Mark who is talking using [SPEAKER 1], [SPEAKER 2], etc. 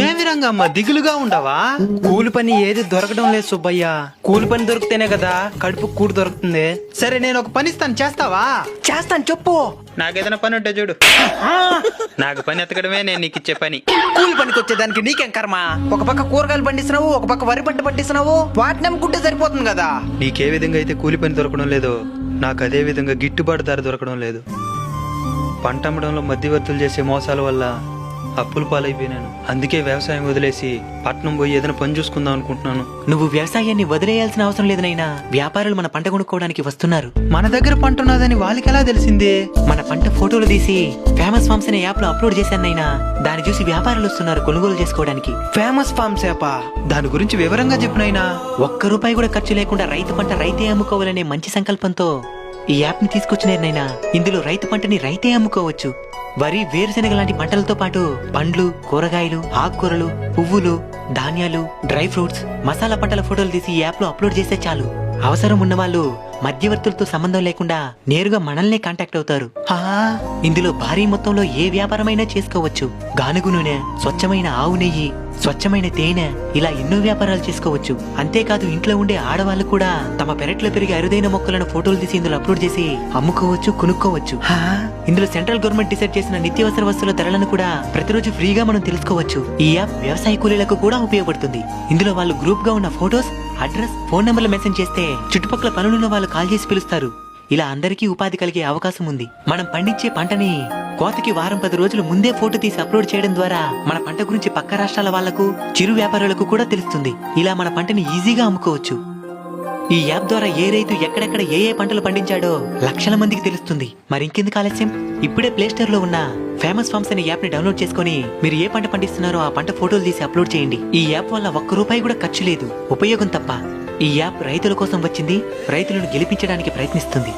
[SPEAKER 1] ఏమి రంగమ్మ దిగులుగా ఉండవా?
[SPEAKER 2] కూలి పని ఏది దొరకడం లేదు సుబ్బయ్య. కూలి పని దొరికితేనే కదా కడుపు కూడు దొరుకుతుంది.
[SPEAKER 1] సరే నేను ఒక పని ఇస్తాను, చేస్తావా?
[SPEAKER 2] చేస్తాను, చెప్పు.
[SPEAKER 1] నాకేదైనా పని ఉంటే చూడు. నాకు పని ఎత్తకడమే నేను నీకు ఇచ్చే పని.
[SPEAKER 2] కూలి పనికి వచ్చేదానికి నీకేం కర్మ? ఒక పక్క కూరగాయలు పండిస్తున్నావు, ఒక పక్క వరి పంట పండిస్తున్నావు. వాటిని అమ్ముకుంటే సరిపోతుంది కదా.
[SPEAKER 1] నీకే విధంగా అయితే కూలి పని దొరకడం లేదో, నాకు అదే విధంగా గిట్టుబాటు ధర దొరకడం లేదు. పంట అమ్మడంలో మధ్యవర్తులు చేసే మోసాల వల్ల అప్పులు పాలైపోయినాను. అందుకే వ్యవసాయం వదిలేసి పట్నం పోయి ఏదైనా పని చూసుకుందాం అనుకుంటున్నాను.
[SPEAKER 3] నువ్వు వ్యవసాయాన్ని వదిలేయాల్సిన అవసరం లేదు నైనా. వ్యాపారులు మన పంట కొనుక్కోవడానికి వస్తున్నారు.
[SPEAKER 1] మన దగ్గర పంట ఉన్నదని వాళ్ళకి ఎలా తెలిసింది?
[SPEAKER 3] మన పంట ఫోటోలు తీసి ఫేమస్ ఫార్మ్స్ అనే యాప్ లో అప్లోడ్ చేశాను నైనా. దాన్ని చూసి వ్యాపారులు వస్తున్నారు కొనుగోలు చేసుకోవడానికి.
[SPEAKER 2] ఫేమస్ ఫార్మ్స్ యాపా?
[SPEAKER 1] దాని గురించి వివరంగా చెప్పినైనా.
[SPEAKER 3] ఒక్క రూపాయి కూడా ఖర్చు లేకుండా రైతు పంట రైతే అమ్ముకోవాలనే మంచి సంకల్పంతో ఈ యాప్ ని తీసుకొచ్చినారనైనా. ఇందులో రైతు పంటని రైతే అమ్ముకోవచ్చు. వరి, వేరుశెనగ లాంటి పంటలతో పాటు పండ్లు, కూరగాయలు, ఆకుకూరలు, పువ్వులు, ధాన్యాలు, డ్రై ఫ్రూట్స్, మసాలా పంటల ఫోటోలు తీసి ఈ యాప్ లో అప్లోడ్ చేస్తే చాలు. అవసరం ఉన్న వాళ్ళు మధ్యవర్తులతో సంబంధం లేకుండా నేరుగా మనల్నే కాంటాక్ట్ అవుతారు. ఇందులో భారీ మొత్తంలో ఏ వ్యాపారమైనా చేసుకోవచ్చు. గానుగు నూనె, స్వచ్ఛమైన ఆవు నెయ్యి, స్వచ్ఛమైన తేనె, ఇలా ఎన్నో వ్యాపారాలు చేసుకోవచ్చు. అంతేకాదు ఇంట్లో ఉండే ఆడవాళ్ళు కూడా తమ పెరట్లో పెరిగే అరుదైన మొక్కలను ఫోటోలు తీసి ఇందులో అప్లోడ్ చేసి అమ్ముకోవచ్చు, కొనుక్కోవచ్చు. ఇందులో సెంట్రల్ గవర్నమెంట్ డిసైడ్ చేసిన నిత్యావసర వస్తువుల ధరలను కూడా ప్రతిరోజు ఫ్రీగా మనం తెలుసుకోవచ్చు. ఈ యాప్ వ్యవసాయ కూలీలకు కూడా ఉపయోగపడుతుంది. ఇందులో వాళ్ళు గ్రూప్ గా ఉన్న ఫోటోస్, అడ్రస్, ఫోన్ నంబర్లు మెన్షన్ చేస్తే చుట్టుపక్కల పనులున్న వాళ్ళు కాల్ చేసి పిలుస్తారు. ఇలా అందరికీ ఉపాధి కలిగే అవకాశం ఉంది. మనం పండించే పంటని కోతకి వారం 10 రోజులు ముందే ఫోటో తీసి అప్లోడ్ చేయడం ద్వారా మన పంట గురించి పక్క రాష్ట్రాల వాళ్లకు, చిరు వ్యాపారులకు కూడా తెలుస్తుంది. ఇలా మన పంటని ఈజీగా అమ్ముకోవచ్చు. ఈ యాప్ ద్వారా ఏ రైతు ఎక్కడెక్కడ ఏ ఏ పంటలు పండించాడో లక్షల మందికి తెలుస్తుంది. మరింకెందుకు ఆలస్యం? ఇప్పుడే ప్లే స్టోర్ లో ఉన్న ఫేమస్ ఫార్మ్స్ అనే యాప్ ని డౌన్లోడ్ చేసుకుని మీరు ఏ పంట పండిస్తున్నారో ఆ పంట ఫోటోలు తీసి అప్లోడ్ చేయండి. ఈ యాప్ వల్ల ఒక్క రూపాయి కూడా ఖర్చు లేదు, ఉపయోగం తప్ప. ఈ యాప్ రైతుల కోసం వచ్చింది, రైతులను గెలిపించడానికి ప్రయత్నిస్తుంది.